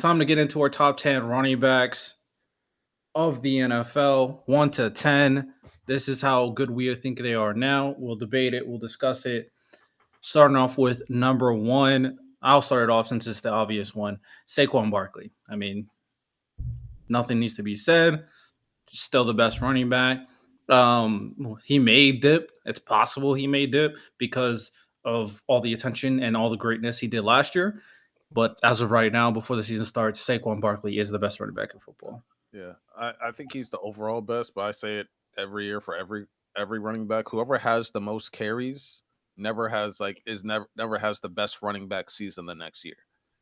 time to get into our top 10 running backs of the NFL, 1 to 10. This is how good we think they are now. We'll debate it, we'll discuss it. Starting off with number 1, I'll start it off since it's the obvious one. Saquon Barkley. I mean, nothing needs to be said. Still the best running back. He may dip. It's possible he may dip because of all the attention and all the greatness he did last year. But as of right now, before the season starts, Saquon Barkley is the best running back in football. Yeah, I think he's the overall best, but I say it every year for every running back. Whoever has the most carries never has never has the best running back season the next year.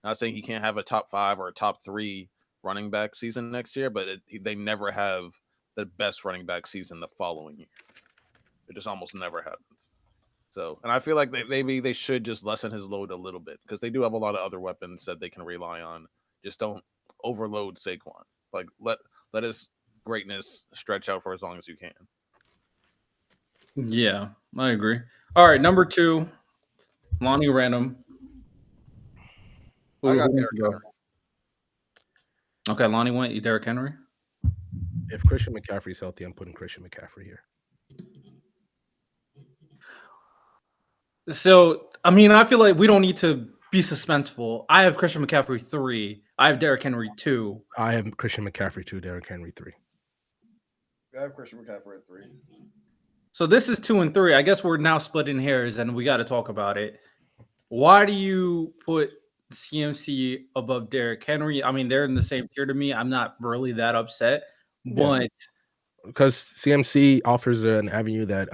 Not saying he can't have a top 5 or a top 3 running back season next year, but they never have the best running back season the following year. It just almost never happens. So, and I feel like maybe they should just lessen his load a little bit because they do have a lot of other weapons that they can rely on. Just don't overload Saquon. Like let his greatness stretch out for as long as you can. Yeah, I agree. All right, number 2, Lonnie Random. I got Derrick Henry. Okay, Lonnie went. You Derrick Henry? If Christian McCaffrey's healthy, I'm putting Christian McCaffrey here. So, I mean, I feel like we don't need to be suspenseful. I have Christian McCaffrey 3. I have Derrick Henry 2. I have Christian McCaffrey 2, Derrick Henry 3. I have Christian McCaffrey at 3. So this is 2 and 3. I guess we're now splitting hairs, and we got to talk about it. Why do you put CMC above Derrick Henry? I mean, they're in the same tier to me. I'm not really that upset, but because CMC offers an avenue that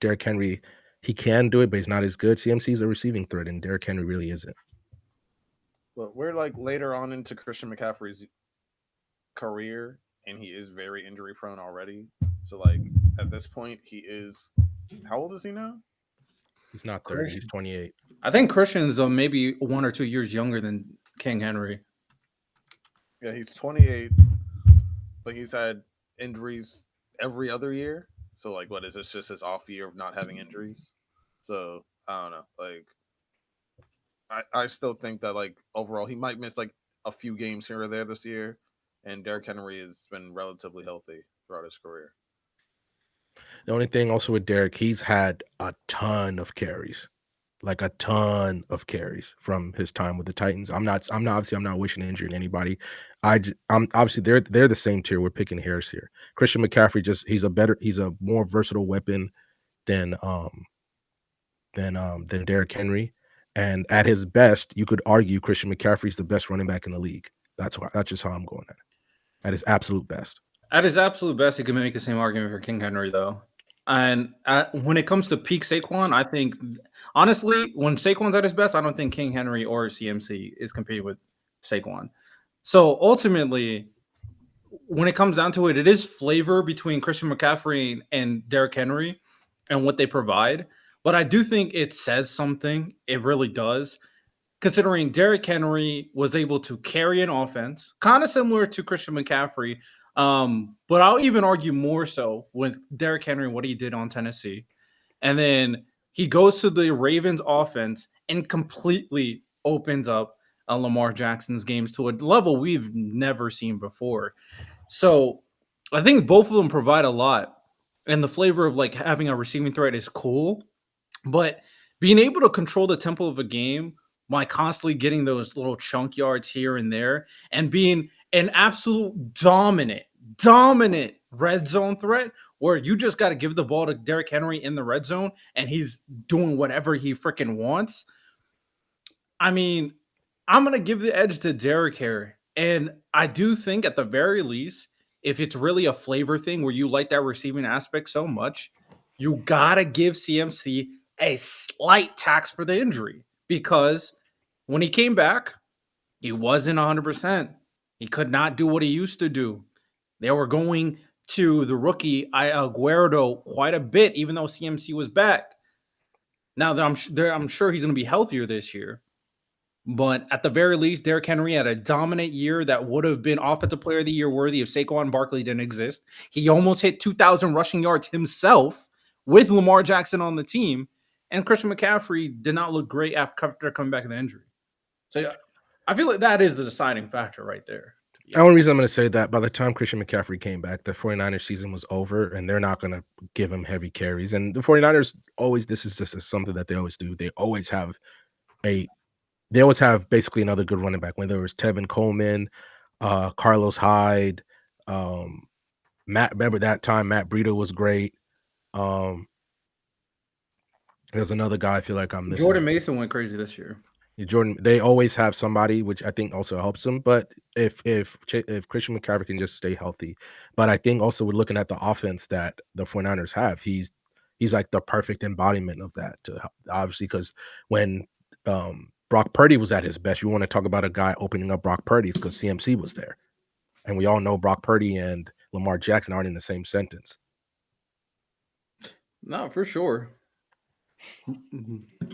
Derrick Henry, he can do it, but he's not as good. CMC is a receiving threat, and Derrick Henry really isn't. But we're like later on into Christian McCaffrey's career, and he is very injury prone already. So, like, at this point, he is. How old is he now? He's not 30. He's 28. I think Christian's maybe 1 or 2 years younger than King Henry. Yeah, he's 28, but he's had injuries every other year. So, like, what is this? Just his off year of not having injuries? So, I don't know. Like, I still think that, like, overall, he might miss, like, a few games here or there this year. And Derrick Henry has been relatively healthy throughout his career. The only thing also with Derrick, he's had a ton of carries, like a ton of carries from his time with the Titans. I'm not wishing injury on anybody. I'm obviously they're the same tier. We're picking hairs here. Christian McCaffrey he's a more versatile weapon than Derrick Henry. And at his best, you could argue Christian McCaffrey's the best running back in the league. That's just how I'm going at it. At his absolute best. At his absolute best, he could make the same argument for King Henry, though. And when it comes to peak Saquon, I think, honestly, when Saquon's at his best, I don't think King Henry or CMC is competing with Saquon. So ultimately, when it comes down to it, it is flavor between Christian McCaffrey and Derrick Henry and what they provide. But I do think it says something. It really does. Considering Derrick Henry was able to carry an offense, kind of similar to Christian McCaffrey, but I'll even argue more so with Derrick Henry, what he did on Tennessee. And then he goes to the Ravens offense and completely opens up Lamar Jackson's games to a level we've never seen before. So I think both of them provide a lot. And the flavor of like having a receiving threat is cool. But being able to control the tempo of a game by constantly getting those little chunk yards here and there and being an absolute dominant red zone threat where you just got to give the ball to Derrick Henry in the red zone and he's doing whatever he freaking wants. I mean, I'm going to give the edge to Derrick here. And I do think at the very least, if it's really a flavor thing where you like that receiving aspect so much, you got to give CMC a slight tax for the injury because when he came back, he wasn't 100%. He could not do what he used to do. They were going to the rookie Aguero quite a bit, even though CMC was back. Now, I'm sure he's going to be healthier this year. But at the very least, Derrick Henry had a dominant year that would have been Offensive Player of the Year worthy if Saquon Barkley didn't exist. He almost hit 2,000 rushing yards himself with Lamar Jackson on the team. And Christian McCaffrey did not look great after coming back from the injury. So, yeah. I feel like that is the deciding factor right there. The only reason I'm going to say that by the time Christian McCaffrey came back, the 49ers season was over, and they're not going to give him heavy carries. And the 49ers always, this is just something that they always do. They always have basically another good running back, whether it was Tevin Coleman, Carlos Hyde, Matt. Remember that time Matt Breida was great. There's another guy I feel like I'm missing. Jordan Mason went crazy this year. Jordan, they always have somebody, which I think also helps them. But if Christian McCaffrey can just stay healthy, but I think also we're looking at the offense that the 49ers have. He's like the perfect embodiment of that. Obviously, because when Brock Purdy was at his best, you want to talk about a guy opening up Brock Purdy because CMC was there, and we all know Brock Purdy and Lamar Jackson aren't in the same sentence. No, for sure.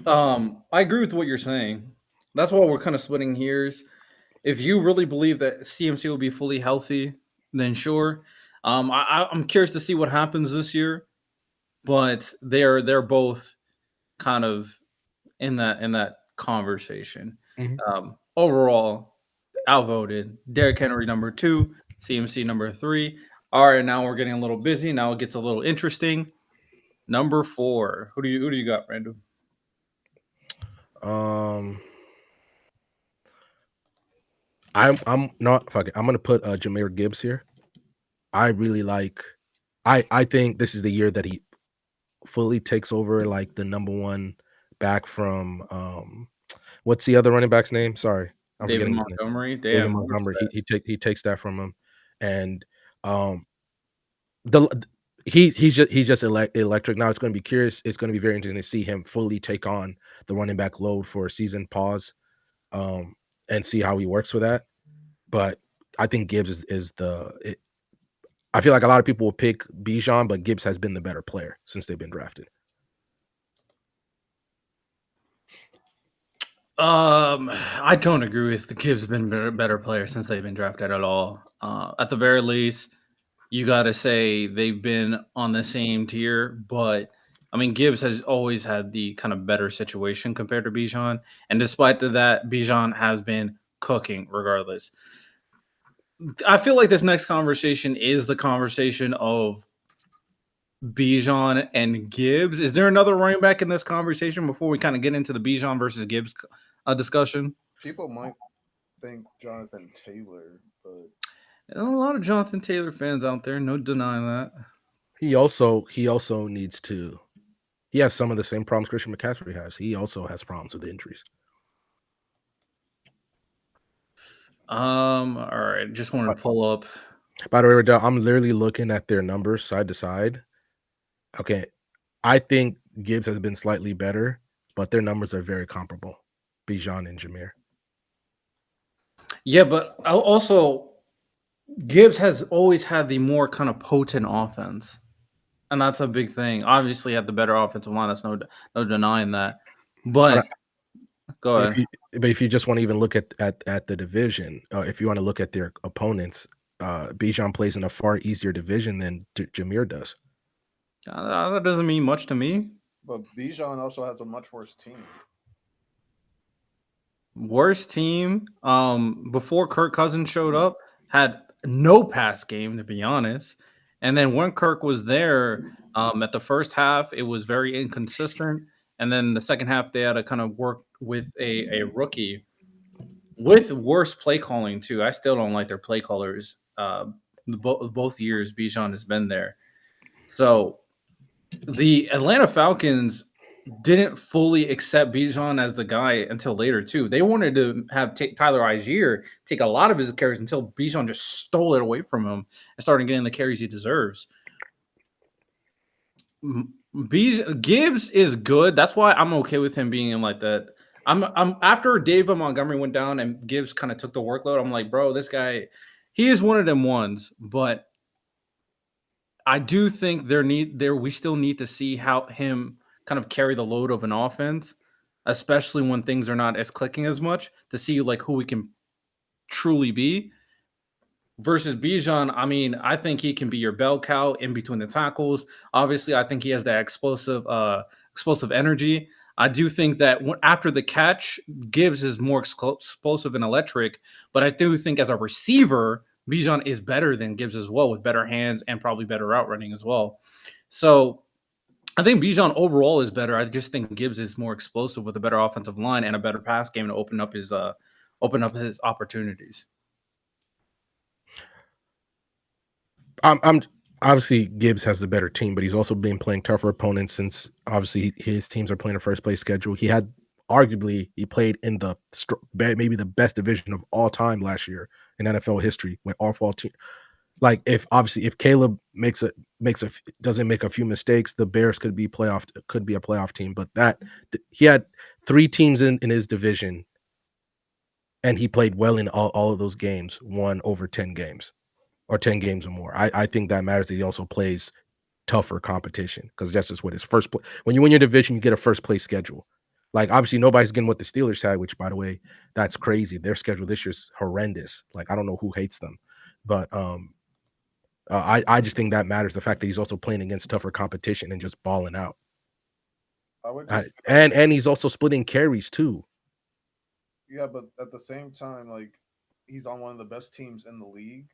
I agree with what you're saying. That's why we're kind of splitting hairs. If you really believe that CMC will be fully healthy, then sure. I'm curious to see what happens this year, but they're both kind of in that conversation. Mhm. Overall, outvoted Derrick Henry number 2, CMC number 3. All right, now we're getting a little busy. Now it gets a little interesting. Number 4. Who do you got, Brandon? I'm not fuck it. I'm gonna put Jahmyr Gibbs here. I really like. I think this is the year that he fully takes over like the number one back from what's the other running back's name? Sorry, I'm David forgetting his name. Montgomery. David Damn. Montgomery. He takes that from him, and he's just electric. Now it's going to be curious. It's going to be very interesting to see him fully take on the running back load for a season pause, and see how he works with that. But I think Gibbs is I feel like a lot of people will pick Bijan, but Gibbs has been the better player since they've been drafted. I don't agree with the Gibbs been a better player since they've been drafted at all. At the very least, you got to say they've been on the same tier, but I mean, Gibbs has always had the kind of better situation compared to Bijan, and despite that, Bijan has been cooking regardless. I feel like this next conversation is the conversation of Bijan and Gibbs. Is there another running back in this conversation before we kind of get into the Bijan versus Gibbs discussion? People might think Jonathan Taylor, but There's a lot of Jonathan Taylor fans out there. No denying that. He also needs to. He has some of the same problems Christian McCaffrey has. He also has problems with injuries. All right. Just wanted to pull up. By the way, I'm literally looking at their numbers side to side. Okay, I think Gibbs has been slightly better, but their numbers are very comparable. Bijan and Jahmyr. Yeah, but also Gibbs has always had the more kind of potent offense, and that's a big thing. Obviously, had the better offensive line. That's no denying that. But go ahead. If you just want to even look at the division, if you want to look at their opponents, Bijan plays in a far easier division than Jahmyr does. That doesn't mean much to me. But Bijan also has a much worse team. Worst team. Before Kirk Cousins showed up, had no pass game, to be honest. And then when Kirk was there, at the first half, it was very inconsistent. And then the second half, they had to kind of work with a rookie with worse play calling too. I still don't like their play callers. Both years Bijan has been there. So the Atlanta Falcons didn't fully accept Bijan as the guy until later too. They wanted to have Tyler Algier take a lot of his carries until Bijan just stole it away from him and started getting the carries he deserves. Gibbs is good. That's why I'm okay with him being in like that. I'm after David Montgomery went down and Gibbs kind of took the workload. I'm like, bro, this guy, he is one of them ones, but I do think we still need to see how him kind of carry the load of an offense, especially when things are not as clicking as much, to see like who we can truly be. Versus Bijan, I mean, I think he can be your bell cow in between the tackles. Obviously, I think he has that explosive energy. I do think that after the catch, Gibbs is more explosive and electric, but I do think as a receiver, Bijan is better than Gibbs as well, with better hands and probably better route running as well. So I think Bijan overall is better. I just think Gibbs is more explosive with a better offensive line and a better pass game to open up his opportunities. I'm obviously Gibbs has the better team, but he's also been playing tougher opponents since obviously his teams are playing a first place schedule. He played in the maybe the best division of all time last year in NFL history when all team. Like if Caleb doesn't make a few mistakes, the Bears could be a playoff team. But he had 3 teams in his division, and he played well in all of those games, won over 10 games. Or 10 games or more. I think that matters that he also plays tougher competition because that's just what his first play. When you win your division, you get a first place schedule. Like obviously nobody's getting what the Steelers had, which by the way, that's crazy. Their schedule this year's horrendous. Like I don't know who hates them, but I just think that matters. The fact that he's also playing against tougher competition and just balling out. And he's also splitting carries too. Yeah, but at the same time, like he's on one of the best teams in the league.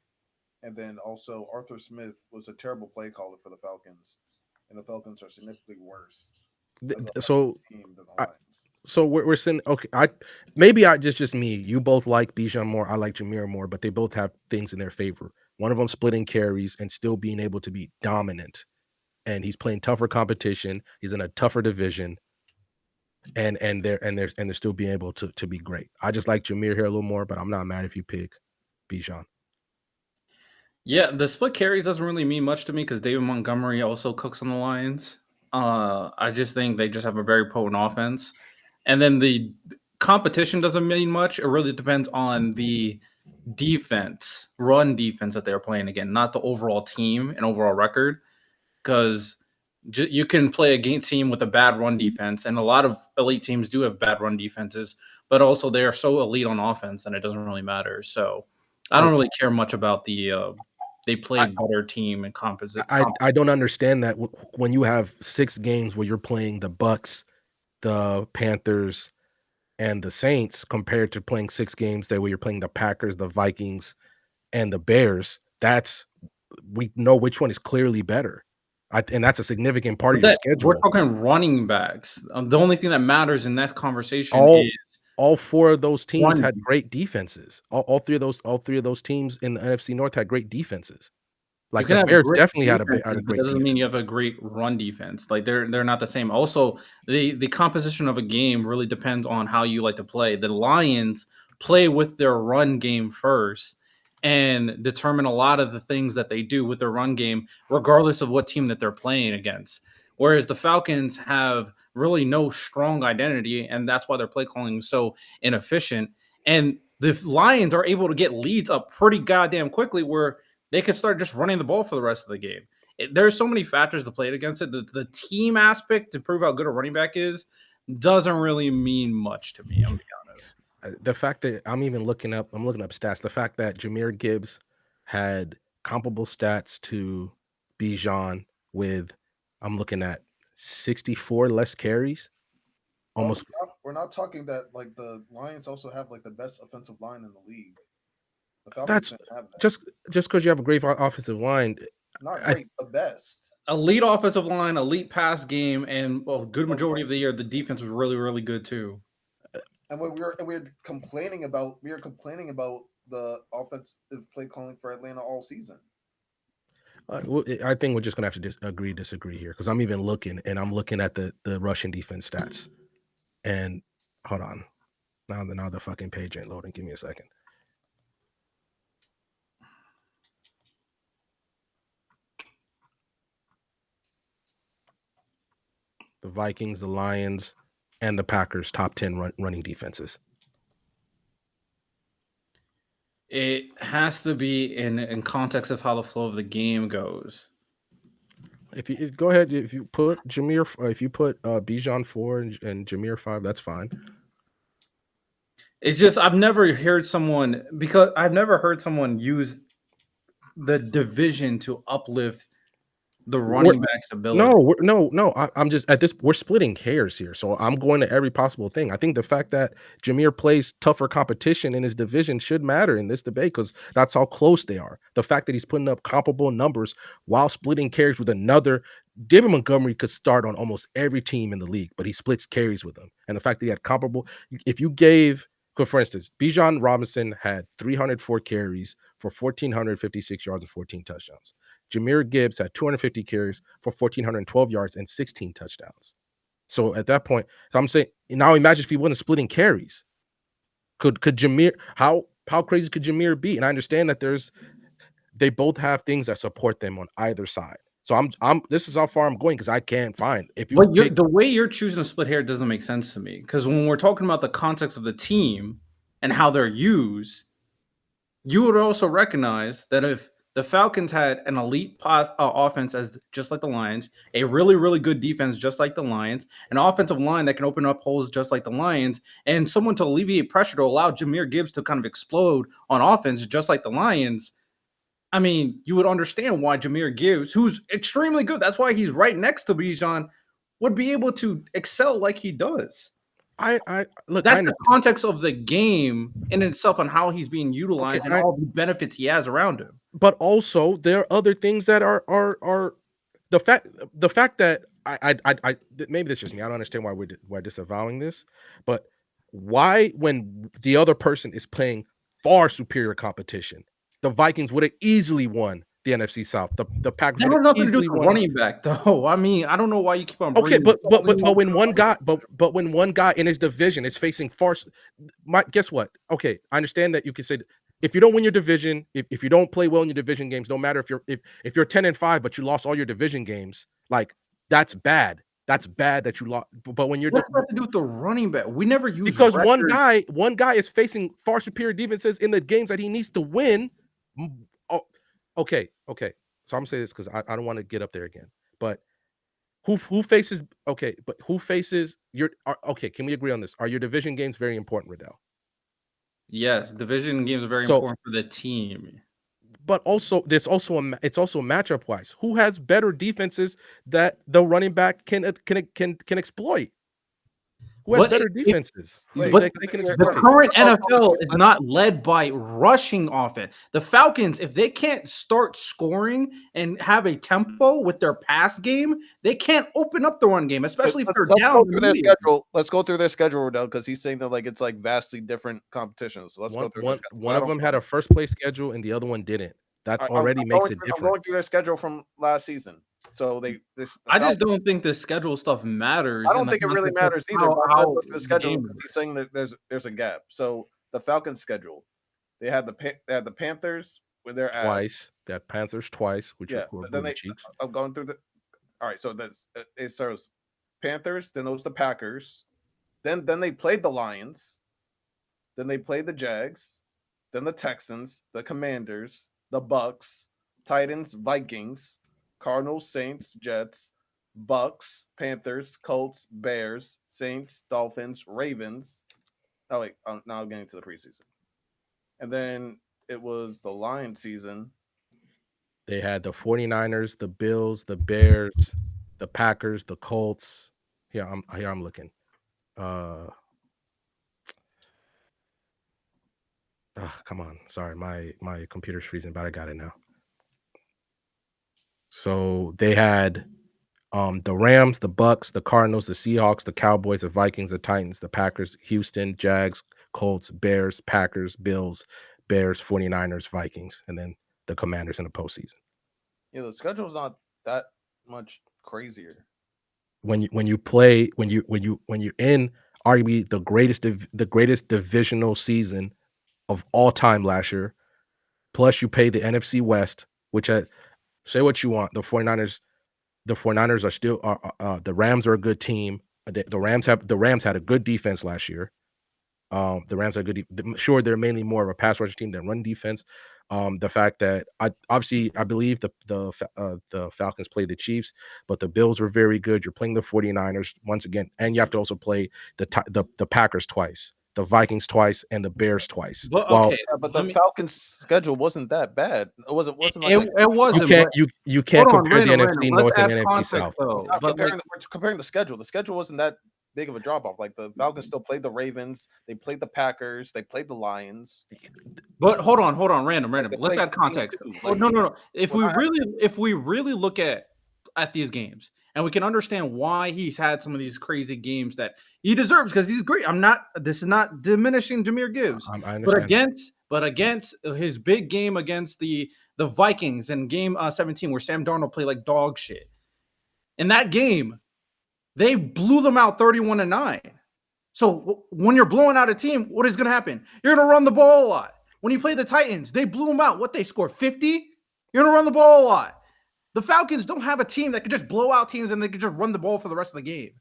And then also Arthur Smith was a terrible play caller for the Falcons, and the Falcons are significantly worse. So we're saying okay. Just me. You both like Bijan more. I like Jahmyr more, but they both have things in their favor. One of them splitting carries and still being able to be dominant, and he's playing tougher competition. He's in a tougher division, and they're still being able to be great. I just like Jahmyr here a little more, but I'm not mad if you pick Bijan. Yeah, the split carries doesn't really mean much to me because David Montgomery also cooks on the Lions. I just think they just have a very potent offense. And then the competition doesn't mean much. It really depends on the run defense that they're playing again, not the overall team and overall record. Because you can play a team with a bad run defense, and a lot of elite teams do have bad run defenses, but also they are so elite on offense that it doesn't really matter. So I don't really care much about they played better team and composite. I don't understand that when you have 6 games where you're playing the Bucks, the Panthers, and the Saints compared to playing 6 games where you're playing the Packers, the Vikings, and the Bears. We know which one is clearly better. And that's a significant part of your schedule. We're talking running backs. The only thing that matters in that conversation is all 4 of those teams had great defenses. All three of those teams in the NFC North had great defenses. Like the Bears definitely had a great defense. That doesn't mean you have a great run defense. Like they're not the same. Also, the composition of a game really depends on how you like to play. The Lions play with their run game first and determine a lot of the things that they do with their run game, regardless of what team that they're playing against. Whereas the Falcons have really no strong identity, and that's why their play calling is so inefficient. And the Lions are able to get leads up pretty goddamn quickly where they can start just running the ball for the rest of the game. There's so many factors to play against it. The team aspect to prove how good a running back is doesn't really mean much to me, I'm going to be honest. The fact that I'm looking up stats, the fact that Jahmyr Gibbs had comparable stats to Bijan with, I'm looking at 64 less carries. Almost. We're not talking that like the Lions also have like the best offensive line in the league. That's just because you have a great offensive line. Not great, the best. Elite offensive line, elite pass game, and a good majority of the year, the defense was really, really good too. And we're complaining about the offensive play calling for Atlanta all season. I think we're just gonna have to disagree here because I'm even looking at the Russian defense stats. And hold on, now the fucking page ain't loading. Give me a second. The Vikings, the Lions, and the Packers top 10 running defenses. It has to be in context of how the flow of the game goes. If you go ahead, if you put Bijan 4 and Jahmyr 5, that's fine. It's just I've never heard someone use the division to uplift the running back's ability. I'm just at this. We're splitting hairs here, so I'm going to every possible thing. I think the fact that Jahmyr plays tougher competition in his division should matter in this debate because that's how close they are. The fact that he's putting up comparable numbers while splitting carries with another. David Montgomery could start on almost every team in the league, but he splits carries with them. And the fact that he had comparable, if you gave, for instance, Bijan Robinson had 304 carries for 1,456 yards and 14 touchdowns. Jahmyr Gibbs had 250 carries for 1,412 yards and 16 touchdowns. So at that point, so I'm saying now imagine if he wasn't splitting carries. Could Jahmyr, how crazy could Jahmyr be? And I understand that they both have things that support them on either side. So I'm this is how far I'm going because I can't find if you the way you're choosing to split hair doesn't make sense to me. Because when we're talking about the context of the team and how they're used, you would also recognize that if the Falcons had an elite offense as just like the Lions, a really, really good defense just like the Lions, an offensive line that can open up holes just like the Lions, and someone to alleviate pressure to allow Jahmyr Gibbs to kind of explode on offense just like the Lions, I mean, you would understand why Jahmyr Gibbs, who's extremely good, that's why he's right next to Bijan, would be able to excel like he does. Look, that's the context of the game in itself on how he's being utilized and all the benefits he has around him. But also there are other things that are the fact that I maybe that's just me. I don't understand why we're disavowing this, but why when the other person is playing far superior competition, the Vikings would have easily won the NFC South. The Packers that would has have nothing to do easily with won. running back, though. I mean, I don't know why you keep on. Okay, but when one guy in his division is facing guess what? Okay, I understand that you can say if you don't win your division, if you don't play well in your division games, no matter if you're 10-5, but you lost all your division games, like that's bad. That's bad that you lost. But when you're what does that have to do with the running back? We never use because one guy is facing far superior defenses in the games that he needs to win. Oh, okay. So I'm saying this because I don't want to get up there again. But who faces your okay? Can we agree on this? Are your division games very important, Riddell? Yes, division games are very important for the team. But also, it's also matchup wise. Who has better defenses that the running back can exploit? Who has better defenses? The current NFL is not led by rushing offense. The Falcons, if they can't start scoring and have a tempo with their pass game, they can't open up the run game, especially if they're down. Let's go through their schedule, Riddell, because he's saying that it's like vastly different competitions. So let's go through this. One of them had a first place schedule and the other one didn't. That's already makes it different. I'm going through their schedule from last season. So I just don't think the schedule stuff matters. I don't think it really matters either. The schedule, he's saying that there's a gap. So the Falcons schedule, they had the Panthers with their ass twice. They had Panthers twice, which then I'm going through the. All right, so it starts Panthers, then it was the Packers, then they played the Lions, then they played the Jags, then the Texans, the Commanders, the Bucks, Titans, Vikings, Cardinals, Saints, Jets, Bucks, Panthers, Colts, Bears, Saints, Dolphins, Ravens. Oh wait, now I'm getting to the preseason. And then it was the Lions season. They had the 49ers, the Bills, the Bears, the Packers, the Colts. I'm looking. Come on. Sorry, my computer's freezing, but I got it now. So they had the Rams, the Bucks, the Cardinals, the Seahawks, the Cowboys, the Vikings, the Titans, the Packers, Houston, Jags, Colts, Bears, Packers, Bills, Bears, 49ers, Vikings, and then the Commanders in the postseason. Yeah, the schedule's not that much crazier. When you're in arguably the greatest divisional season of all time last year, plus you pay the NFC West, which say what you want, the 49ers are still the Rams are a good team. The Rams had a good defense last year. The Rams are good. Sure, they're mainly more of a pass rush team than run defense. The fact that I believe the Falcons played the Chiefs, but the Bills were very good. You're playing the 49ers once again, and you have to also play the Packers twice. the Vikings twice, and the Bears twice. But Well, okay, Yeah, but let the me- Falcons' schedule wasn't that bad. It wasn't like it wasn't. but- you can't hold on, compare the random. NFC Let's North and add NFC context South. though. not But like, we're comparing the schedule. The schedule wasn't that big of a drop off. Like the Falcons still played the Ravens, they played the Packers, they played the Lions. but hold on, random. They Let's played add good teams context. too. Oh Like, no. If we're we really look at these games, and we can understand why he's had some of these crazy games that he deserves because he's great. This is not diminishing Jahmyr Gibbs, I understand. but against his big game against the Vikings in game 17, where Sam Darnold played like dog shit. In that game, they blew them out 31-9. So when you're blowing out a team, what is going to happen? You're going to run the ball a lot. When you play the Titans, they blew them out. What, they scored 50? You're going to run the ball a lot. The Falcons don't have a team that could just blow out teams and they could just run the ball for the rest of the game.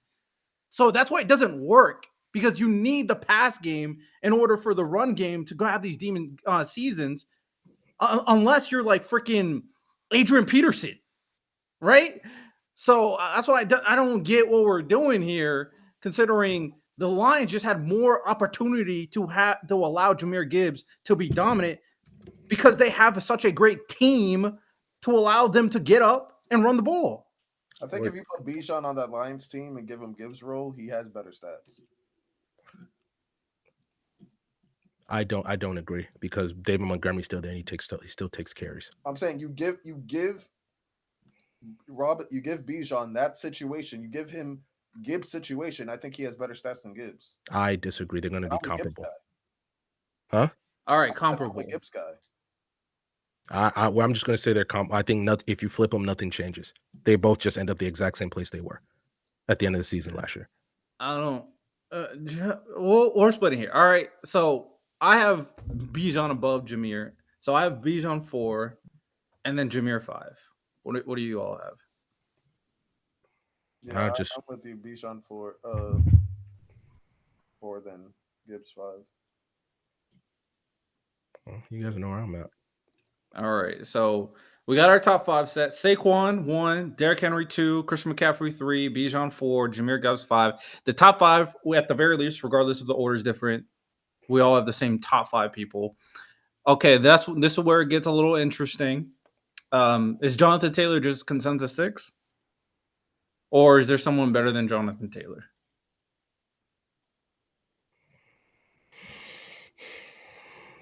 So that's why it doesn't work, because you need the pass game in order for the run game to go have these demon seasons, unless you're like freaking Adrian Peterson, right? So that's why I don't get what we're doing here, considering the Lions just had more opportunity to allow Jahmyr Gibbs to be dominant because they have such a great team to allow them to get up and run the ball. I think if you put Bijan on that Lions team and give him Gibbs' role, he has better stats. I don't agree, because David Montgomery's still there and he still takes carries. I'm saying you give Bijan that situation, you give him Gibbs' situation. I think he has better stats than Gibbs. I disagree. They're going to be I'm a Gibbs comparable. All right, I'm comparable. a Gibbs guy. I'm just going to say they're I think if you flip them, nothing changes. They both just end up the exact same place they were at the end of the season last year. I don't. We're splitting here. All right, so I have Bijan above Jahmyr. So I have Bijan 4, and then Jahmyr 5. What do you all have? Yeah, I'm with you. Bijan 4, 4, then Gibbs 5. Well, you guys know where I'm at. All right, so we got our top 5 set. Saquon 1, Derrick Henry 2, Christian McCaffrey 3, Bijan 4, Jahmyr Gibbs 5. The top 5, at the very least, regardless if the order is different, we all have the same top 5 people. Okay, this is where it gets a little interesting. Is Jonathan Taylor just consensus 6? Or is there someone better than Jonathan Taylor?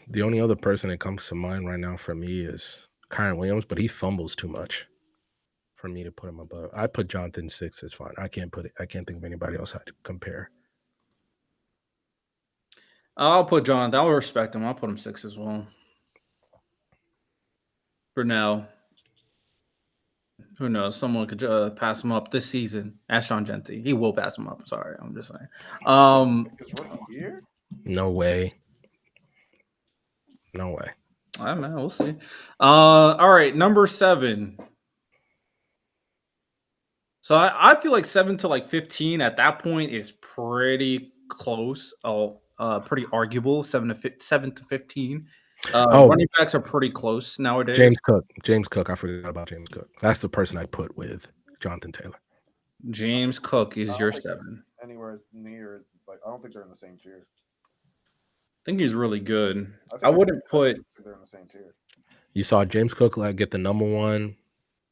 The only other person that comes to mind right now for me is Kyron Williams, but he fumbles too much for me to put him above. I put Jonathan 6 is fine. I can't think of anybody else I'd compare. I'll put Jonathan. I'll respect him. I'll put him 6 as well. For now. Who knows? Someone could pass him up this season. Ashton Genty. He will pass him up. Sorry, I'm just saying. His rookie year? No way. No way. All right, man. We'll see. All right, number 7. So I feel like 7 to like 15 at that point is pretty close. Pretty arguable. 7 to 15. Running backs are pretty close nowadays. James Cook. I forgot about James Cook. That's the person I'd put with Jonathan Taylor. James Cook is your 7. Anywhere near, like, I don't think they're in the same tier. I think he's really good. I wouldn't put. They're in the same tier. You saw James Cook get the number 1.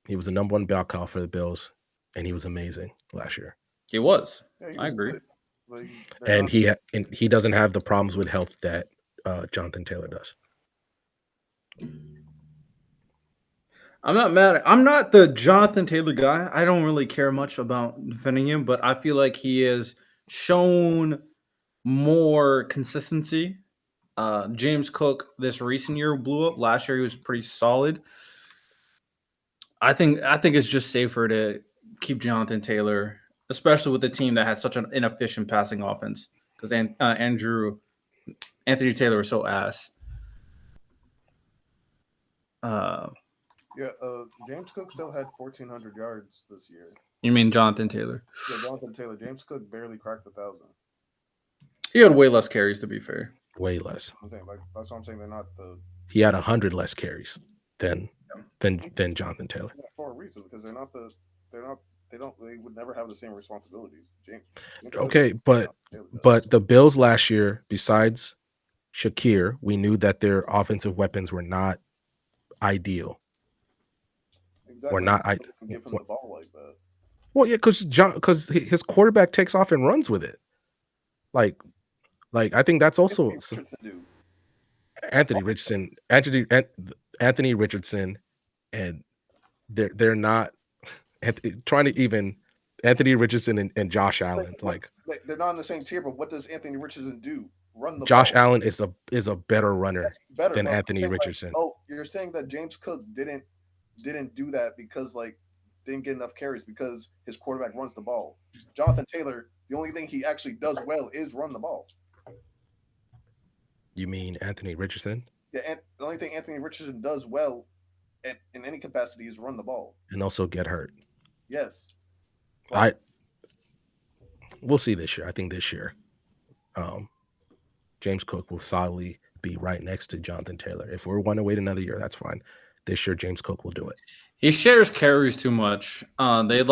He was the number 1 bell cow for the Bills, and he was amazing last year. He was. Yeah, I agree. Like, And he doesn't have the problems with health that Jonathan Taylor does. I'm not mad. I'm not the Jonathan Taylor guy. I don't really care much about defending him, but I feel like he has shown more consistency. James Cook this recent year blew up. Last year he was pretty solid. I think it's just safer to keep Jonathan Taylor, especially with a team that has such an inefficient passing offense, because Anthony Taylor is so ass. James Cook still had 1,400 yards this year. You mean Jonathan Taylor? Yeah, Jonathan Taylor. James Cook barely cracked 1,000. He had way less carries, to be fair. Way less. That's what I'm saying. They're not the. He had 100 less carries than Jonathan Taylor. Yeah, for a reason, because they're not They would never have the same responsibilities. James Okay, Taylor does. but the Bills last year, besides Shakir, we knew that their offensive weapons were not ideal. Exactly. Or not. I give him the ball like that. well, yeah, because his quarterback takes off and runs with it. Like I think that's also Anthony Richardson, Anthony Richardson, and they're not trying to even Anthony Richardson and Josh Allen. Like they're not in the same tier. But what does Anthony Richardson do? Run the Josh ball. Allen is a better runner than Anthony saying, Richardson. Like, you're saying that James Cook didn't do that because didn't get enough carries because his quarterback runs the ball. Jonathan Taylor, the only thing he actually does well is run the ball. You mean Anthony Richardson? Yeah, and the only thing Anthony Richardson does well in any capacity is run the ball. And also get hurt. Yes. We'll see this year. I think this year, James Cook will solidly be right next to Jonathan Taylor. If we want to wait another year, that's fine. This year, James Cook will do it. He shares carries too much. They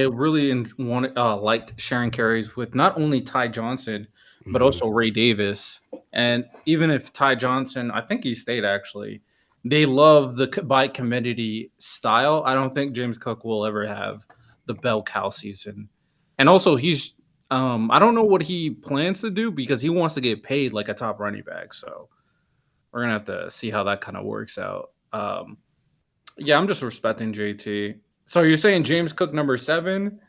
really liked sharing carries with not only Ty Johnson, but also Ray Davis. And even if Ty Johnson, I think he stayed actually, they love the by committee style. I don't think James Cook will ever have the bell cow season. And also he's I don't know what he plans to do because he wants to get paid like a top running back. So we're gonna have to see how that kind of works out. Yeah, I'm just respecting JT. So you're saying James Cook number 7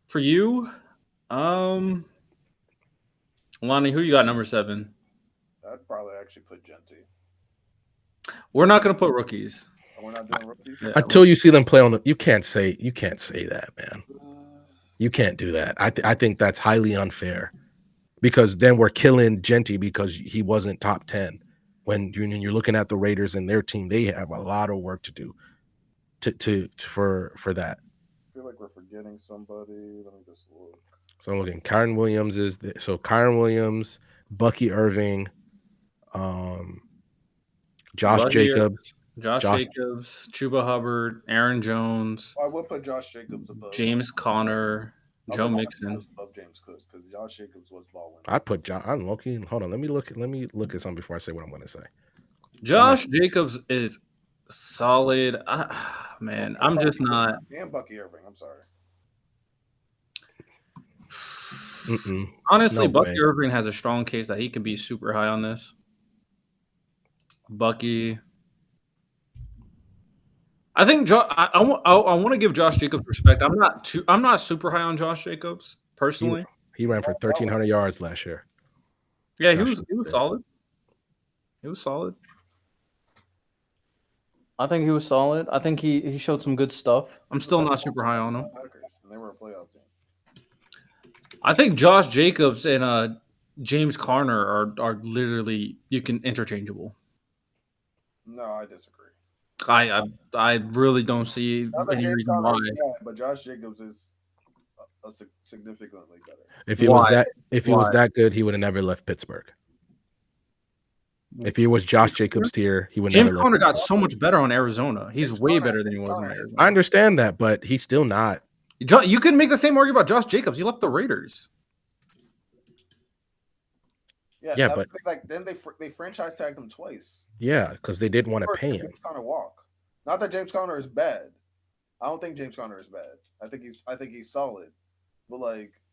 for you? Lonnie, who you got number 7? I'd probably actually put Genty. We're not gonna put rookies. We're not doing rookies. Yeah, until you see them play on the. You can't say that, man. You can't do that. I think that's highly unfair because then we're killing Genty because he wasn't top 10. When you're looking at the Raiders and their team, they have a lot of work to do for that. I feel like we're forgetting somebody. Let me just look. So I'm looking. Kyren Williams Kyren Williams, Bucky Irving, Josh Jacobs, Chuba Hubbard, Aaron Jones. I would put Josh Jacobs above James Conner, Joe Mixon above James Cook because Josh Jacobs was ball winner. I'd put John. I'm looking. Hold on. Let me look at something before I say what I'm going to say. Josh Jacobs is solid. Man, I'm just not. And Bucky Irving. I'm sorry. Honestly, no Bucky Irving has a strong case that he can be super high on this. Bucky. I think I want to give Josh Jacobs respect. I'm not super high on Josh Jacobs personally. He ran for 1,300 yards last year. Yeah, he was solid. He was solid. I think he was solid. I think he showed some good stuff. I'm still not super high on him. They were a playoff team. I think Josh Jacobs and James Conner are literally interchangeable. No, I disagree. I really don't see any reason why. But Josh Jacobs is significantly better. If he was that good, he would have never left Pittsburgh. If he was Josh Jacobs' tier, he would never. James Conner got so much better on Arizona. He's way better than he was on Arizona. I understand that, but he's still not. You can make the same argument about Josh Jacobs. He left the Raiders. Yeah, but then they franchise tagged him twice. Yeah, because they didn't want to pay him. James Conner walk. Not that James Conner is bad. I don't think James Conner is bad. I think he's solid. But